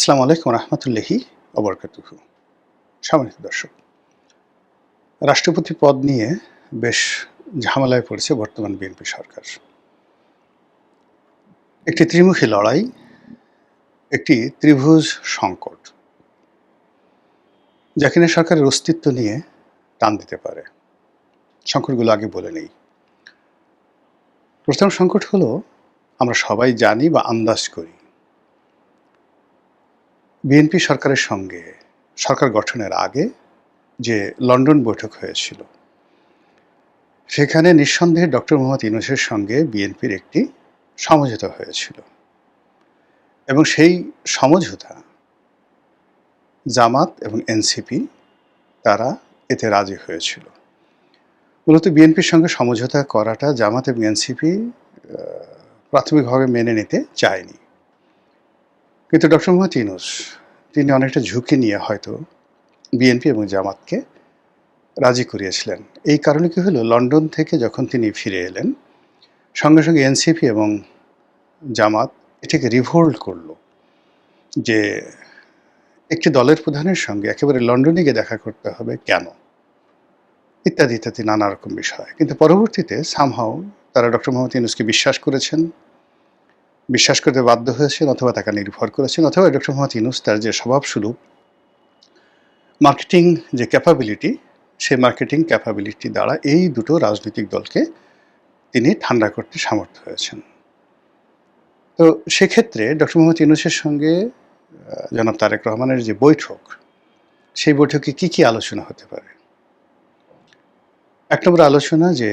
আসসালামু আলাইকুম রহমতুল্লাহি অবরকাতুহু। সম্মানিত দর্শক, রাষ্ট্রপতি পদ নিয়ে বেশ ঝামেলায় পড়েছে বর্তমান বিএনপি সরকার। একটি ত্রিমুখী লড়াই, একটি ত্রিভুজ সংকট, যা কিনা সরকারের অস্তিত্ব নিয়ে টান দিতে পারে। সংকটগুলো আগে বলে নেই। প্রথম সংকট হলো, আমরা সবাই জানি বা আন্দাজ করি, বিএনপি সরকারের সঙ্গে সরকার গঠনের আগে যে লন্ডন বৈঠক হয়েছিল, সেখানে নিঃসন্দেহে ডক্টর মোহাম্মদ ইউনূসের সঙ্গে বিএনপির একটি সমঝোতা হয়েছিল এবং সেই সমঝোতা জামাত এবং এনসিপি তারা এতে রাজি হয়েছিল। মূলত বিএনপির সঙ্গে সমঝোতা করাটা জামাত এবং এনসিপি প্রাথমিকভাবে মেনে নিতে চায়নি, কিন্তু ডক্টর মোহাম্মদ ইউনূস তিনি অনেকটা ঝুঁকি নিয়ে হয়তো বিএনপি এবং জামাতকে রাজি করিয়েছিলেন। এই কারণে কি হলো, লন্ডন থেকে যখন তিনি ফিরে এলেন, সঙ্গে সঙ্গে এনসিপি এবং জামাত এটাকে রিভোল্ট করলো যে একটি দলের প্রধানের সঙ্গে একেবারে লন্ডনে গিয়ে দেখা করতে হবে কেন, ইত্যাদি ইত্যাদি নানা রকম বিষয়। কিন্তু পরবর্তীতে সামহাও তারা ডক্টর মোহাম্মদ ইউনূসকে বিশ্বাস করেছেন, বিশ্বাস করতে বাধ্য হয়েছেন, অথবা তাকে নির্ভর করেছেন, অথবা ডক্টর মোহাম্মদ ইউনূস তার যে স্বভাবস্বরূপ মার্কেটিং যে ক্যাপাবিলিটি, সেই মার্কেটিং ক্যাপাবিলিটি দ্বারা এই দুটো রাজনৈতিক দলকে তিনি ঠান্ডা করতে সামর্থ্য হয়েছেন। তো সেক্ষেত্রে ডক্টর মোহাম্মদ ইউনূসের সঙ্গে জনাব তারেক রহমানের যে বৈঠক, সেই বৈঠকে কি কি আলোচনা হতে পারে? এক নম্বর আলোচনা যে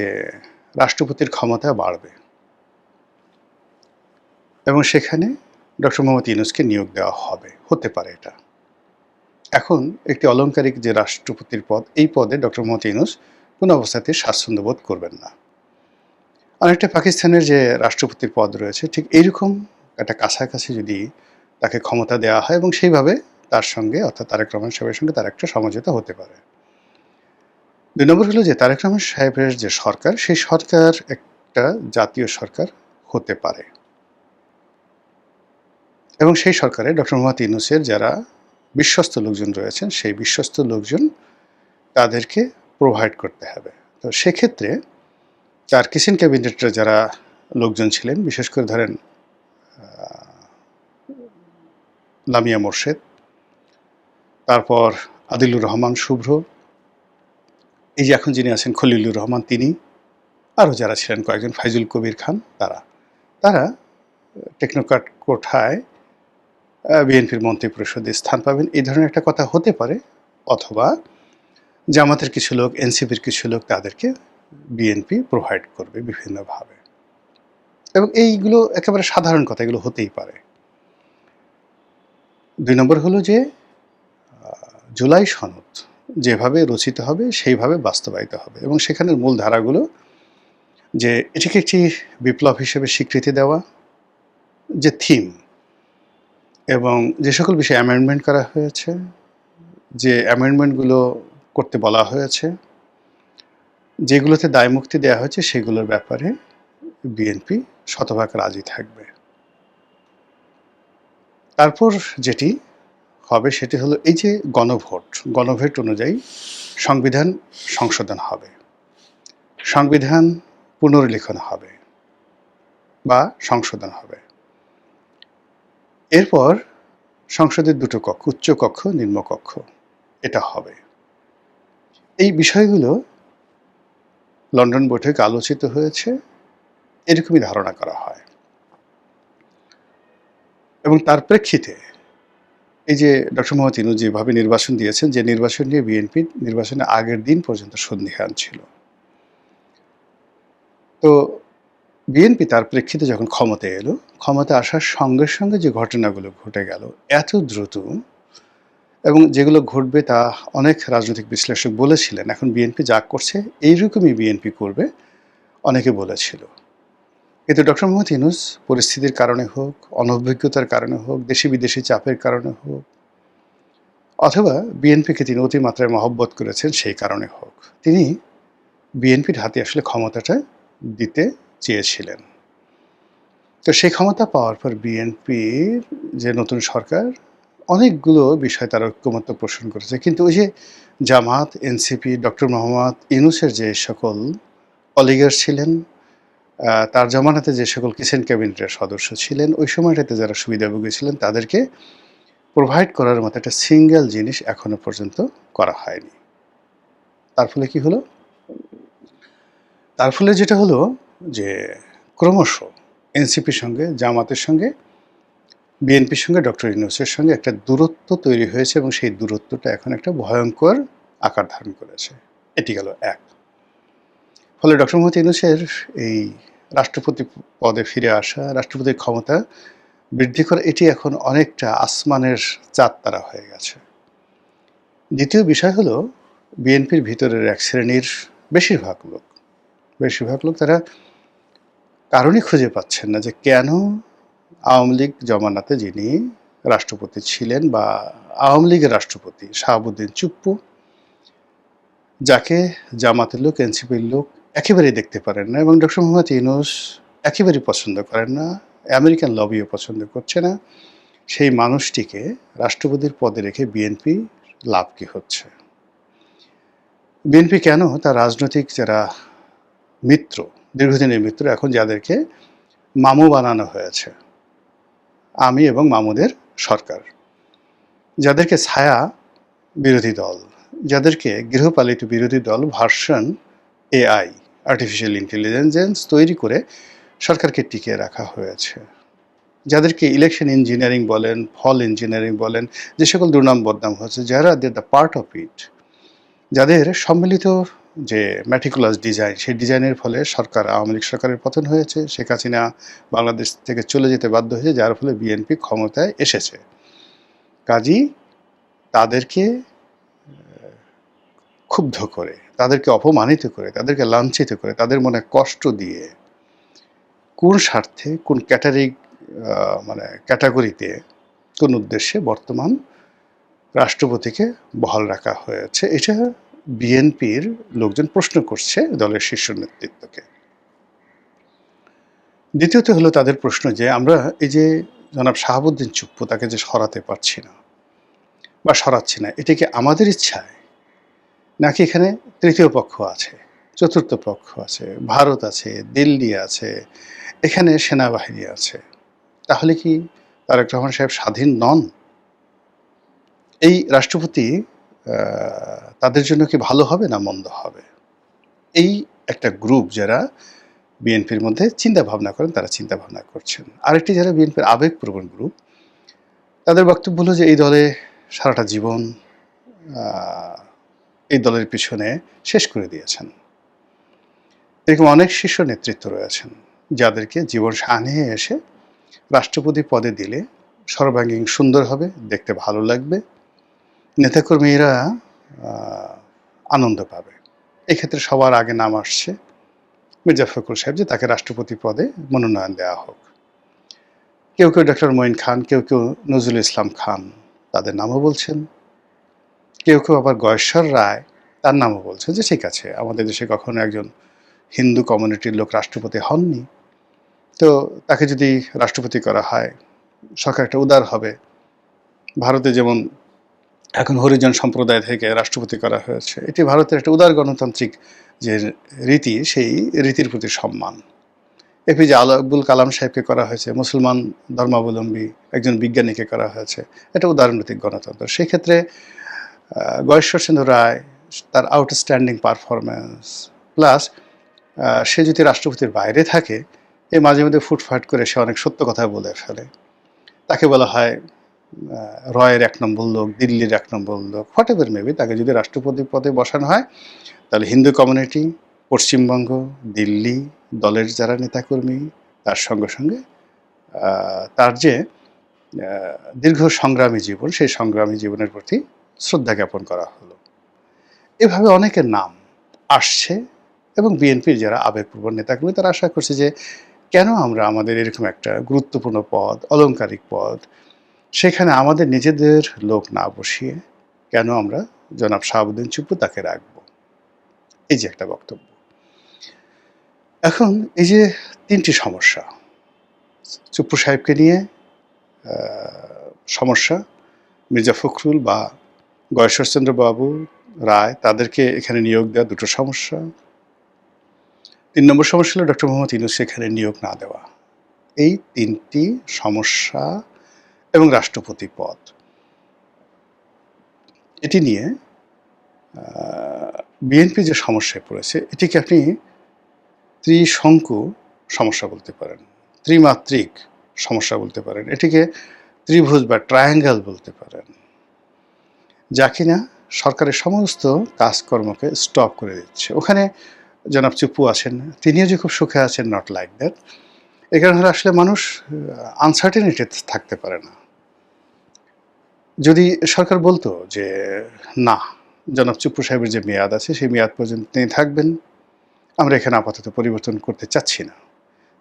রাষ্ট্রপতির ক্ষমতা বাড়বে এবং সেখানে ডক্টর মোহাম্মদ ইউনূসকে নিয়োগ দেওয়া হবে, হতে পারে এটা। এখন একটি অলংকারিক যে রাষ্ট্রপতির পদ, এই পদে ডক্টর মোহাম্মদ ইউনূস কোনো অবস্থাতে স্বাচ্ছন্দ্য বোধ করবেন না। অনেকটা পাকিস্তানের যে রাষ্ট্রপতির পদ রয়েছে, ঠিক এইরকম একটা কাছাকাছি যদি তাকে ক্ষমতা দেওয়া হয় এবং সেইভাবে তার সঙ্গে, অর্থাৎ তারেক রহমান সাহেবের সঙ্গে তার একটা সমঝোতা হতে পারে। ২ নম্বর হলো যে তারেক রহমান সাহেবের যে সরকার, সেই সরকার একটা জাতীয় সরকার হতে পারে এবং সেই সরকারে ডক্টর মোহাম্মদ ইউনূসের যারা বিশ্বস্ত লোকজন রয়েছেন, সেই বিশ্বস্ত লোকজন তাদেরকে প্রোভাইড করতে হবে। তো সেক্ষেত্রে তার কিচেন ক্যাবিনেটের যারা লোকজন ছিলেন, বিশেষ করে ধরেন লামিয়া মোর্শেদ, তারপর আদিলুর রহমান শুভ্র, এই যে এখন যিনি আছেন খলিলুর রহমান, তিনি, আরও যারা ছিলেন কয়েকজন, ফাইজুল কবির খান, তারা টেকনোক্র্যাট কোঠায় বিএনপির মন্ত্রী পরিষদে স্থান পাবেন, এই ধরনের একটা কথা হতে পারে। অথবা জামাতের কিছু লোক, এনসিপির কিছু লোক, তাদেরকে বিএনপি প্রোভাইড করবে বিভিন্নভাবে, এবং এইগুলো একেবারে সাধারণ কথা, এগুলো হতেই পারে। ২ নম্বর হলো যে জুলাই সনদ যেভাবে রচিত হবে সেইভাবে বাস্তবায়িত হবে এবং সেখানের মূল ধারাগুলো যে এটিকে একটি বিপ্লব হিসেবে স্বীকৃতি দেওয়া, যে থিম এবং যে সকল বিষয়ে অ্যামেন্ডমেন্ট করা হয়েছে, যে অ্যামেন্ডমেন্টগুলো করতে বলা হয়েছে, যেগুলোতে দায়মুক্তি দেওয়া হয়েছে, সেগুলোর ব্যাপারে বিএনপি শতভাগ রাজি থাকবে। তারপর যেটি হবে সেটি হলো এই যে গণভোট অনুযায়ী সংবিধান সংশোধন হবে, সংবিধান পুনর্লিখন হবে বা সংশোধন হবে। এরপর সংসদের দুটো কক্ষ, উচ্চ কক্ষ, নিম্নকক্ষ, এটা হবে। এই বিষয়গুলো লন্ডন বৈঠকে আলোচিত হয়েছে, এরকমই ধারণা করা হয়। এবং তার প্রেক্ষিতে এই যে ডক্টর মোহাম্মদ ইউনূস যেভাবে নির্বাচন দিয়েছেন, যে নির্বাচন নিয়ে বিএনপি নির্বাচনের আগের দিন পর্যন্ত সন্দিহান ছিল, তো বিএনপি তার প্রেক্ষিতে যখন ক্ষমতায় এলো, ক্ষমতা আসার সঙ্গে সঙ্গে যে ঘটনাগুলো ঘটে গেল এত দ্রুত, এবং যেগুলো ঘটবে তা অনেক রাজনৈতিক বিশ্লেষক বলেছিলেন এখন বিএনপি যা করছে এইরকমই বিএনপি করবে, অনেকে বলেছিল। কিন্তু ডক্টর মোহাম্মদ ইউনূস পরিস্থিতির কারণে হোক, অনভিজ্ঞতার কারণে হোক, দেশি বিদেশি চাপের কারণে হোক, অথবা বিএনপিকে তিনি অতিমাত্রায় মহব্বত করেছেন সেই কারণে হোক, তিনি বিএনপির হাতে আসলে ক্ষমতাটা দিতে চেয়েছিলেন। তো সেই ক্ষমতা পাওয়ার পর বিএনপির যে নতুন সরকার, অনেকগুলো বিষয় তারা ঐকমত্য পোষণ করেছে। কিন্তু ওই যে জামাত, এনসিপি, ডক্টর মোহাম্মদ ইউনূসের যে সকল অলিগার ছিলেন, তার জমানাতে যে সকল কিচেন ক্যাবিনেটের সদস্য ছিলেন, ওই সময়টাতে যারা সুবিধাভোগী ছিলেন তাদেরকে প্রোভাইড করার মতো একটা সিঙ্গেল জিনিস এখনো পর্যন্ত করা হয়নি। তার ফলে কি হলো? তার ফলে যেটা হলো যে ক্রমশ এনসিপির সঙ্গে, জামাতের সঙ্গে, বিএনপির সঙ্গে ডক্টর ইউনূসের সঙ্গে একটা দূরত্ব তৈরি হয়েছে এবং সেই দূরত্বটা এখন একটা ভয়ঙ্কর আকার ধারণ করেছে। এটি গেল এক। ফলে ডক্টর মোহাম্মদ ইউনূসের এই রাষ্ট্রপতি পদে ফিরে আসা, রাষ্ট্রপতির ক্ষমতা বৃদ্ধি করা, এটি এখন অনেকটা আসমানের চাঁদ তারা হয়ে গেছে। দ্বিতীয় বিষয় হলো বিএনপির ভিতরের এক শ্রেণীর বেশিরভাগ লোক তারা কারণই খুঁজে পাচ্ছেন না যে কেন আওয়ামী লীগ জমানাতে যিনি রাষ্ট্রপতি ছিলেন বা আওয়ামী লীগের রাষ্ট্রপতি শাহাবুদ্দিন চুপ্পু, যাকে জামাতের লোক, এনসিপির লোক একেবারেই দেখতে পারেন না এবং ডক্টর মোহাম্মদ ইউনূস একেবারেই পছন্দ করেন না, আমেরিকান লবিও পছন্দ করছে না, সেই মানুষটিকে রাষ্ট্রপতির পদে রেখে বিএনপি লাভ কি হচ্ছে? বিএনপি কেন তার রাজনৈতিক যারা মিত্র, দীর্ঘদিনের মিত্র, এখন যাদেরকে মামু বানানো হয়েছে, আমি এবং মামুদের সরকার, যাদেরকে ছায়া বিরোধী দল, যাদেরকে গৃহপালিত বিরোধী দল ভার্সন এআই, আর্টিফিশিয়াল ইন্টেলিজেন্স তৈরি করে সরকারকে টিকিয়ে রাখা হয়েছে, যাদেরকে ইলেকশন ইঞ্জিনিয়ারিং বলেন, ফল ইঞ্জিনিয়ারিং বলেন, যে সকল দুর্নাম বদনাম হচ্ছে, যারা দ্য পার্ট অফ ইট, যাদের সম্মিলিত যে ম্যাটিকুলাস ডিজাইন, সেই ডিজাইনের ফলে সরকার, আওয়ামী লীগ সরকারের পতন হয়েছে, শেখ হাসিনা বাংলাদেশ থেকে চলে যেতে বাধ্য হয়েছে, যার ফলে বিএনপি ক্ষমতায় এসেছে। কাজী তাদেরকে ক্ষুব্ধ করে, তাদেরকে অপমানিত করে, তাদেরকে লাঞ্ছিত করে, তাদের মনে কষ্ট দিয়ে কোন স্বার্থে, কোন ক্যাটাগরিতে, কোন উদ্দেশ্যে বর্তমান রাষ্ট্রপতিকে বহাল রাখা হয়েছে, এটা বিএনপির লোকজন প্রশ্ন করছে দলের শীর্ষ নেতৃত্বকে। দ্বিতীয়ত হলো তাদের প্রশ্ন যে আমরা এই যে জনাব শাহাবুদ্দিন চুপ্পু, তাকে যে সরাতে পারছি না বা সরাচ্ছি না, এটা কি আমাদের ইচ্ছায়, নাকি এখানে তৃতীয় পক্ষ আছে, চতুর্থ পক্ষ আছে, ভারত আছে, দিল্লি আছে, এখানে সেনাবাহিনী আছে? তাহলে কি তারেক রহমান সাহেব স্বাধীন নন? এই রাষ্ট্রপতি তাদের জন্য কি ভালো হবে না মন্দ হবে? এই একটা গ্রুপ যারা বিএনপির মধ্যে চিন্তা ভাবনা করেন, তারা চিন্তা ভাবনা করছেন। আরেকটি যারা বিএনপির আবেগপ্রবণ গ্রুপ, তাদের বক্তব্য হলো যে এই দলে সারাটা জীবন এই দলের পিছনে শেষ করে দিয়েছেন। এরকম অনেক শীর্ষ নেতৃত্ব রয়েছেন যাদেরকে জীবন সানিয়ে এসে রাষ্ট্রপতি পদে দিলে সর্বাঙ্গীন সুন্দর হবে, দেখতে ভালো লাগবে, নেতাকর্মীরা আনন্দ পাবে। এক্ষেত্রে সবার আগে নাম আসছে মির্জা ফখরুল সাহেব, যে তাকে রাষ্ট্রপতি পদে মনোনয়ন দেওয়া হোক। কেউ ডক্টর মঈন খান, কেউ নজরুল ইসলাম খান, তাদের নামও বলছেন। কেউ আবার গয়েশ্বর রায়, তার নামও বলছে যে ঠিক আছে, আমাদের দেশে কখনো একজন হিন্দু কমিউনিটির লোক রাষ্ট্রপতি হননি, তো তাকে যদি রাষ্ট্রপতি করা হয় সরকার একটা উদার হবে। ভারতে যেমন এখন হরিজন সম্প্রদায় থেকে রাষ্ট্রপতি করা হয়েছে, এটি ভারতের একটা উদার গণতান্ত্রিক যে রীতি, সেই রীতির প্রতি সম্মান। এপিজে আব্দুল কালাম সাহেবকে করা হয়েছে, মুসলমান ধর্মাবলম্বী একজন বিজ্ঞানীকে করা হয়েছে, এটা উদারনৈতিক গণতন্ত্র। সেই ক্ষেত্রে গয়েশ্বরচন্দ্র রায়, তার আউটস্ট্যান্ডিং পারফরমেন্স, প্লাস সে যদি রাষ্ট্রপতির বাইরে থাকে, এই মাঝে মধ্যে ফুটফাট করে সে অনেক সত্য কথা বলে ফেলে, তাকে বলা হয় রয়ের 1 নম্বর লোক, দিল্লির 1 নম্বর লোক, হোয়াট এভার মেবি, তাকে যদি রাষ্ট্রপতি পদে বসানো হয়, তাহলে হিন্দু কমিউনিটি, পশ্চিমবঙ্গ, দিল্লি, দলের যারা নেতাকর্মী, তার সঙ্গে সঙ্গে তার যে দীর্ঘ সংগ্রামী জীবন, সেই সংগ্রামী জীবনের প্রতি শ্রদ্ধা জ্ঞাপন করা হলো। এভাবে অনেকের নাম আসছে এবং বিএনপির যারা আবেগপ্রবণ নেতাকর্মী, তারা আশা করছে যে কেন আমরা আমাদের এরকম একটা গুরুত্বপূর্ণ পদ, অলংকারিক পদ, সেখানে আমাদের নিজেদের লোক না বসিয়ে কেন আমরা জনাব শাহাবুদ্দিন চুপ্পু তাকে রাখবো? এই যে একটা বক্তব্য। এখন এই যে 3টি সমস্যা, চুপ্পু সাহেবকে নিয়ে সমস্যা, মির্জা ফখরুল বা গয়েশ্বরচন্দ্র বাবু রায় তাদেরকে এখানে নিয়োগ দেওয়া দুটো সমস্যা। ৩ নম্বর সমস্যা হলো ডক্টর মোহাম্মদ ইউনূস সেখানে নিয়োগ না দেওয়া। এই ৩টি সমস্যা এবং রাষ্ট্রপতি পদ, এটি নিয়ে বিএনপি যে সমস্যায় পড়েছে এটিকে আপনি ত্রিশঙ্কু সমস্যা বলতে পারেন, ত্রিমাত্রিক সমস্যা বলতে পারেন, এটিকে ত্রিভুজ বা ট্রায়াঙ্গেল বলতে পারেন, যা কিনা সরকারের সমস্ত কাজকর্মকে স্টপ করে দিচ্ছে। ওখানে জনাব চুপ্পু আছেন, তিনিও যে খুব সুখে আছেন, নট লাইক দ্যাট। এ কারণে আসলে মানুষ আনসার্টেনিটি থাকতে পারে না। যদি সরকার বলতো যে না, জনাব চুপ্পু সাহেবের যে মেয়াদ আছে সেই মেয়াদ পর্যন্ত তিনি থাকবেন, আমরা এখানে আপাতত পরিবর্তন করতে চাচ্ছি না,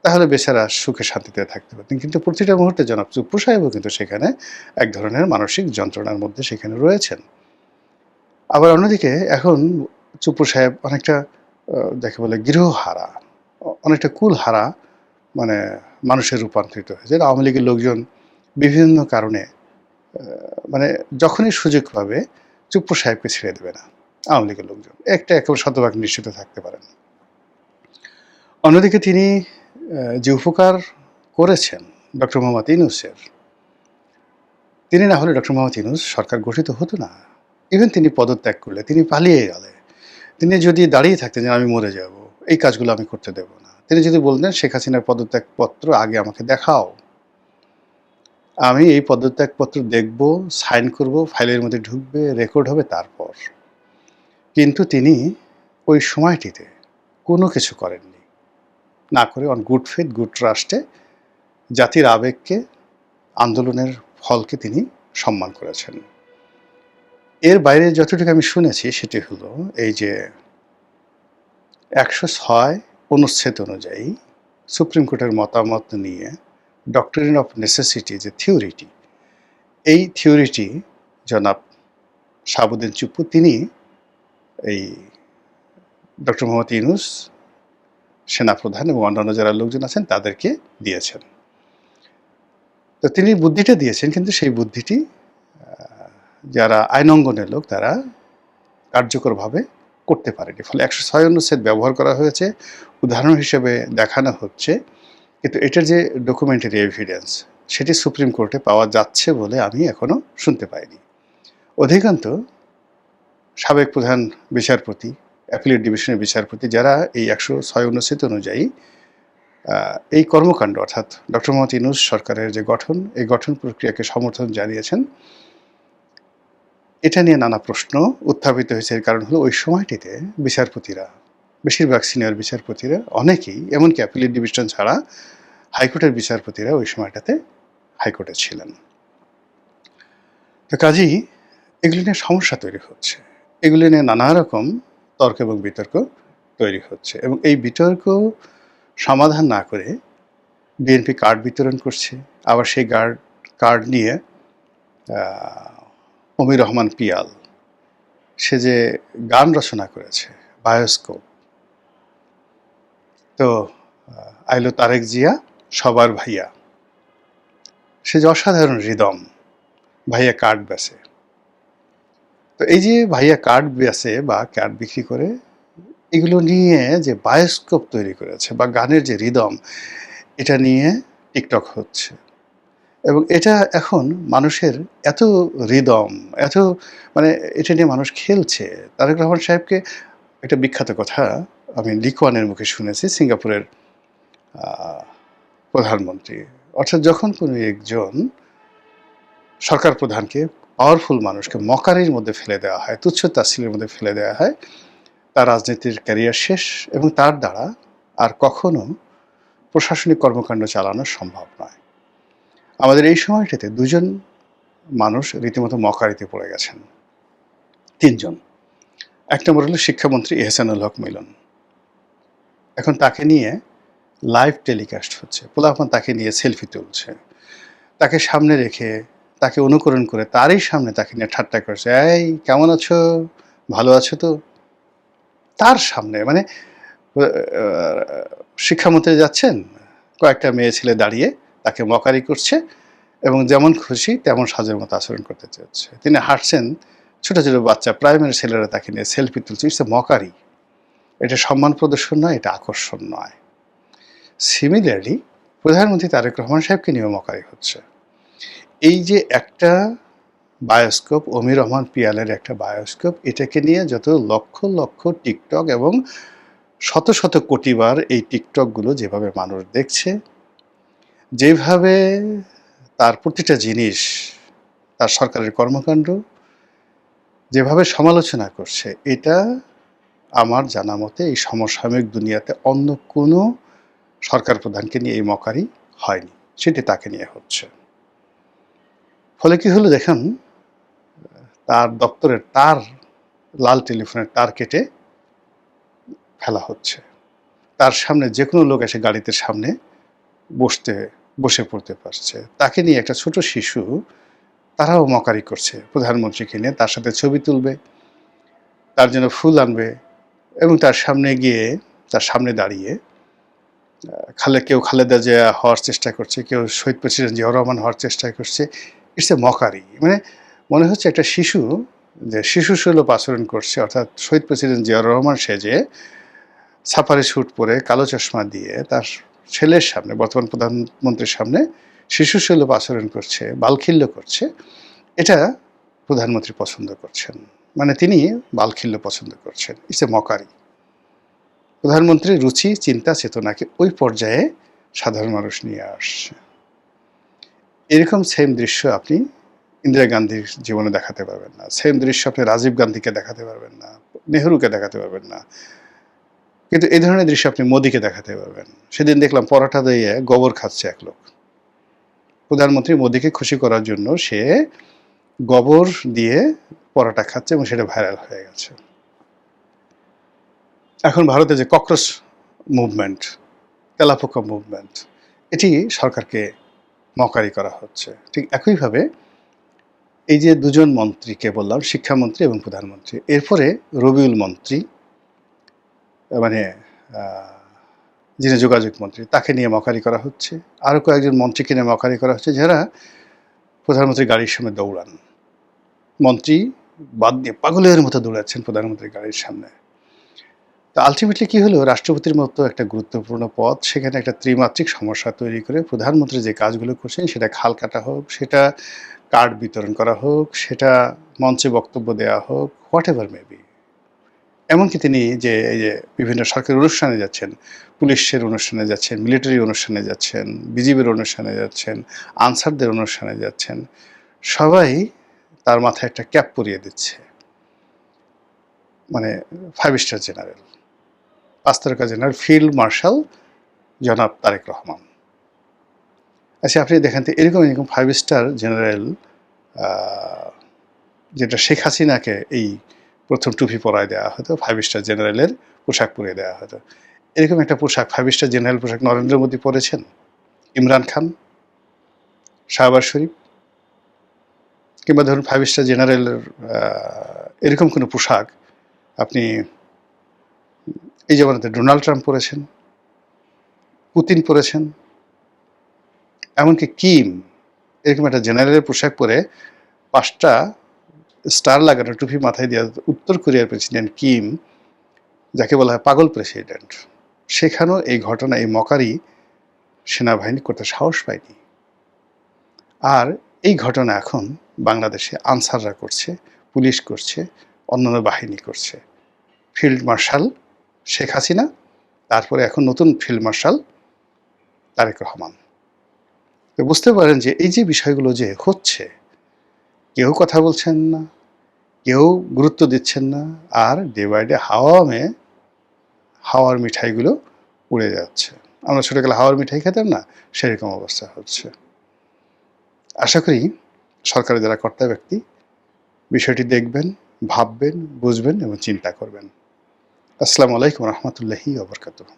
তাহলে বেচারা সুখে শান্তিতে থাকতে পারতেন। কিন্তু প্রতিটা মুহূর্তে জনাব চুপ্পু সাহেবও কিন্তু সেখানে এক ধরনের মানসিক যন্ত্রণার মধ্যে সেখানে রয়েছেন। আবার অন্যদিকে এখন চুপ্পু সাহেব অনেকটা যাকে বলে গৃহহারা, অনেকটা কুলহারা মানে মানুষের রূপান্তরিত হয়েছে। আওয়ামী লীগের লোকজন বিভিন্ন কারণে মানে যখনই সুযোগ পাবে চুপ্পু সাহেবকে ছেড়ে দেবে না আওয়ামী লীগের লোকজন, একেবারে শতভাগ নিশ্চিত থাকতে পারেন। অন্যদিকে তিনি যে উপকার করেছেন ডক্টর মোহাম্মদ ইউনূসের, তিনি না হলে ডক্টর মোহাম্মদ ইউনূস সরকার গঠিত হতো না। ইভেন তিনি পদত্যাগ করলে, তিনি পালিয়ে গেলে, তিনি যদি দাঁড়িয়ে থাকতেন যে আমি মরে যাব, এই কাজগুলো আমি করতে দেব না, তিনি যদি বলতেন শেখ হাসিনার পদত্যাগপত্র আগে আমাকে দেখাও, আমি এই পদত্যাগপত্র দেখব, সাইন করব, ফাইলের মধ্যে ঢুকবে, রেকর্ড হবে তারপর। কিন্তু তিনি ওই সময়টিতে কোনো কিছু করেননি, না করে অন গুড ফেথ গুড ট্রাস্টে জাতির আবেগকে, আন্দোলনের ফলকে তিনি সম্মান করেছেন। এর বাইরে যতটুকু আমি শুনেছি সেটি হলো এই যে ১০৬ অনুচ্ছেদ অনুযায়ী সুপ্রিম কোর্টের মতামত নিয়ে ডক্টরিন অফ নেসেসিটি যে থিওরিটি, এই থিওরিটি জনাব শাহাবুদ্দিন চুপ্পু তিনি এই ডক্টর মোহাম্মদ ইউনূস, সেনাপ্রধান এবং অন্যান্য যারা লোকজন আছেন তাদেরকে দিয়েছেন। তো তিনি বুদ্ধিটা দিয়েছেন, কিন্তু সেই বুদ্ধিটি যারা আইনঙ্গনের লোক তারা কার্যকরভাবে করতে পারেনি। ফলে ১০৬ অনুচ্ছেদ ব্যবহার করা হয়েছে, উদাহরণ হিসেবে দেখানো হচ্ছে, কিন্তু এটার যে ডকুমেন্টারি এভিডেন্স সেটি সুপ্রিম কোর্টে পাওয়া যাচ্ছে বলে আমি এখনও শুনতে পাইনি। অধিকান্ত সাবেক প্রধান বিচারপতি, অ্যাপিলেট ডিভিশনের বিচারপতি যারা এই ১০৬ অনুচ্ছেদ অনুযায়ী এই কর্মকাণ্ড অর্থাৎ ডক্টর মোহাম্মদ ইউনূস সরকারের যে গঠন, এই গঠন প্রক্রিয়াকে সমর্থন জানিয়েছেন, এটা নিয়ে নানা প্রশ্ন উত্থাপিত হয়েছে। এর কারণ হলো ওই সময়টিতে বিচারপতিরা, বেশিরভাগ সিনিয়র বিচারপতিরা, অনেকেই এমনকি অ্যাপিলেট ডিভিশন ছাড়া হাইকোর্টের বিচারপতিরা ওই সময়টাতে হাইকোর্টে ছিলেন। তো কাজেই এগুলি নিয়ে সমস্যা তৈরি হচ্ছে, এগুলি নিয়ে নানা রকম তর্ক এবং বিতর্ক তৈরি হচ্ছে, এবং এই বিতর্ক সমাধান না করে বিএনপি কার্ড বিতরণ করছে। আবার সেই কার্ড নিয়ে অমির রহমান পিয়াল সে যে গান রচনা করেছে, বায়োস্কোপ, তো আইলো তারেক জিয়া সবার ভাইয়া, সে যে অসাধারণ হৃদম, ভাইয়া কার্ড বেচে। তো এই যে ভাইয়া কার্ড বেচে বা কার্ড বিক্রি করে, এগুলো নিয়ে যে বায়োস্কোপ তৈরি করেছে বা গানের যে রিদম, এটা নিয়ে টিকটক হচ্ছে, এবং এটা এখন মানুষের এত রিদম, এত মানে এটা নিয়ে মানুষ খেলছে। তারেক রহমান সাহেবকে একটা বিখ্যাত কথা আমি লিকওয়ানের মুখে শুনেছি, সিঙ্গাপুরের প্রধানমন্ত্রী, অর্থাৎ যখন কোনো একজন সরকার প্রধানকে, পাওয়ারফুল মানুষকে মকারির মধ্যে ফেলে দেওয়া হয়, তুচ্ছ তাচ্ছিল্যের মধ্যে ফেলে দেওয়া হয়, তার রাজনীতির ক্যারিয়ার শেষ, এবং তার দ্বারা আর কখনো প্রশাসনিক কর্মকাণ্ড চালানো সম্ভব নয়। আমাদের এই সময়টাতে দুজন মানুষ রীতিমতো মকারিতে পড়ে গেছেন, তিনজন। এক নম্বর হলো শিক্ষামন্ত্রী এহসানুল হক মিলন, এখন তাকে নিয়ে লাইভ টেলিকাস্ট হচ্ছে, পোলাপান তাকে নিয়ে সেলফি তুলছে, তাকে সামনে রেখে, তাকে অনুকরণ করে তারই সামনে তাকে নিয়ে ঠাট্টা করছে, এই কেমন আছো, ভালো আছো তো, তার সামনে। মানে শিক্ষামন্ত্রী যাচ্ছেন, কয়েকটা মেয়ে ছেলে দাঁড়িয়ে তাকে মকারি করছে, এবং যেমন খুশি তেমন সাজের মতো আচরণ করতে চেয়েছে। তিনি হাঁটছেন, ছোট ছোট বাচ্চা প্রাইমারি ছেলেরা তাকে নিয়ে সেলফি তুলছে। It's a mockery. এটা সম্মান প্রদর্শন নয়, এটা আকর্ষণ নয়। সিমিলারলি প্রধানমন্ত্রী তারেক রহমান সাহেবকে নিয়েও মকারি হচ্ছে। এই যে একটা বায়োস্কোপ, অমির রহমান পিয়ালের একটা বায়োস্কোপ, এটাকে নিয়ে যত লক্ষ লক্ষ টিকটক এবং শত শত কোটিবার এই টিকটকগুলো যেভাবে মানুষ দেখছে, যেভাবে তার প্রতিটা জিনিস, তার সরকারের কর্মকাণ্ড যেভাবে সমালোচনা করছে, এটা আমার জানা মতে এই সমসাময়িক দুনিয়াতে অন্য কোনো সরকার প্রধানকে নিয়ে এই মকারি হয়নি, সেটি তাকে নিয়ে হচ্ছে। ফলে কি হলো দেখেন, তার দপ্তরের তার, লাল টেলিফোনের তার কেটে ফেলা হচ্ছে। তার সামনে যে কোনো লোক এসে গাড়িতে সামনে বসে পড়তে পারছে। তাকে নিয়ে একটা ছোট শিশু, তারাও মকারি করছে প্রধানমন্ত্রীকে নিয়ে, তার সাথে ছবি তুলবে, তার জন্য ফুল আনবে এবং তার সামনে গিয়ে, তার সামনে দাঁড়িয়ে কেউ খালেদা জিয়া হওয়ার চেষ্টা করছে, কেউ শহীদ প্রেসিডেন্ট জিয়াউর রহমান হওয়ার চেষ্টা করছে। It's a mockery. মানে মনে হচ্ছে একটা শিশু যে শিশুসুলভ আচরণ করছে, অর্থাৎ শহীদ প্রেসিডেন্ট জিয়াউর রহমান সেজে সাফারি স্যুট পরে কালো চশমা দিয়ে তার ছেলের সামনে, বর্তমান প্রধানমন্ত্রীর সামনে শিশুসুলভ আচরণ করছে, বালখিল্য করছে। এটা প্রধানমন্ত্রী পছন্দ করছেন, মানে তিনি বালখিল্য পছন্দ করছেন। It's a mockery. প্রধানমন্ত্রীর রুচি, চিন্তা, চেতনাকে ওই পর্যায়ে সাধারণ মানুষ নিয়ে আসছে। এরকম সেম দৃশ্য আপনি ইন্দিরা গান্ধীর জীবনে দেখাতে পারবেন না, সেম দৃশ্য আপনি রাজীব গান্ধীকে দেখাতে পারবেন না, নেহরুকে দেখাতে পারবেন না, কিন্তু এই ধরনের দৃশ্য আপনি মোদিকে দেখাতে পারবেন। সেদিন দেখলাম পরোটা দিয়ে গোবর খাচ্ছে এক লোক। প্রধানমন্ত্রী মোদিকে খুশি করার জন্য সে গোবর দিয়ে পরোটা খাচ্ছে এবং সেটা ভাইরাল হয়ে গেছে। এখন ভারতে যে ককরোচ মুভমেন্ট, তেলাপোকা মুভমেন্ট, এটি সরকারকে মকারি করা হচ্ছে। ঠিক একইভাবে এই যে দুজন মন্ত্রীকে বললাম, শিক্ষামন্ত্রী এবং প্রধানমন্ত্রী, এরপরে রবিউল মন্ত্রী, মানে যিনি যোগাযোগ মন্ত্রী, তাকে নিয়ে মকারি করা হচ্ছে। আরও কয়েকজন মন্ত্রীকে নিয়ে মকারি করা হচ্ছে, যারা প্রধানমন্ত্রীর গাড়ির সামনে দৌড়ান। মন্ত্রী বাদ দিয়ে পাগলের মতো দৌড়াচ্ছেন প্রধানমন্ত্রীর গাড়ির সামনে। তো আলটিমেটলি কী হলো, রাষ্ট্রপতির মতো একটা গুরুত্বপূর্ণ পদ, সেখানে একটা ত্রিমাত্রিক সমস্যা তৈরি করে প্রধানমন্ত্রী যে কাজগুলো করছেন, সেটা খাল কাটা হোক, সেটা কার্ড বিতরণ করা হোক, সেটা মঞ্চে বক্তব্য দেওয়া হোক, হোয়াট এভার মেবি। এমনকি তিনি যে এই যে বিভিন্ন সরকারি অনুষ্ঠানে যাচ্ছেন, পুলিশের অনুষ্ঠানে যাচ্ছেন, মিলিটারি অনুষ্ঠানে যাচ্ছেন, বিজিবির অনুষ্ঠানে যাচ্ছেন, আনসারদের অনুষ্ঠানে যাচ্ছেন, সবাই তার মাথায় একটা ক্যাপ পরিয়ে দিচ্ছে, মানে 5 স্টার জেনারেল, 5 তারকা জেনারেল, ফিল্ড মার্শাল জনাব তারেক রহমান। আচ্ছা, আপনি দেখেন তো এরকম 5 স্টার জেনারেল, যেটা শেখ হাসিনাকে এই প্রথম টুপি পরায় দেওয়া হতো, 5 স্টার জেনারেলের পোশাক পরিয়ে দেওয়া হতো, এরকম একটা পোশাক 5 স্টার জেনারেল পোশাক নরেন্দ্র মোদী পরেছেন, ইমরান খান, শাহবাজ শরীফ, কিংবা ধরুন 5 স্টার জেনারেলের এরকম কোনো পোশাক আপনি এই জামানাতে ডোনাল্ড ট্রাম্প পরেছেন, পুতিন পরেছেন, এমনকি কিম এরকম একটা জেনারেলের পোশাক পরে 5টা স্টার লাগানো টুপি মাথায় দেওয়া উত্তর কোরিয়ার প্রেসিডেন্ট কিম, যাকে বলা হয় পাগল প্রেসিডেন্ট, সেখানেও এই ঘটনা, এই মকারি সেনাবাহিনী করতে সাহস পায়নি। আর এই ঘটনা এখন বাংলাদেশে আনসাররা করছে, পুলিশ করছে, অন্যান্য বাহিনী করছে। ফিল্ড মার্শাল শেখ হাসিনা, তারপরে এখন নতুন ফিল্ড মার্শাল তারেক রহমান। তো বুঝতে পারেন যে এই যে বিষয়গুলো যে হচ্ছে, কেউ কথা বলছেন না, কেউ গুরুত্ব দিচ্ছেন না, আর ডে বাই ডে হাওয়ার মিঠাইগুলো উড়ে যাচ্ছে। আমরা ছোটবেলা হাওয়ার মিঠাই খেতাম না, সেরকম অবস্থা হচ্ছে। আশা করি সরকারের যারা কর্তা ব্যক্তি বিষয়টি দেখবেন, ভাববেন, বুঝবেন এবং চিন্তা করবেন। আসসালামু আলাইকুম রহমতুল্লাহি ওয়া বারাকাতুহু।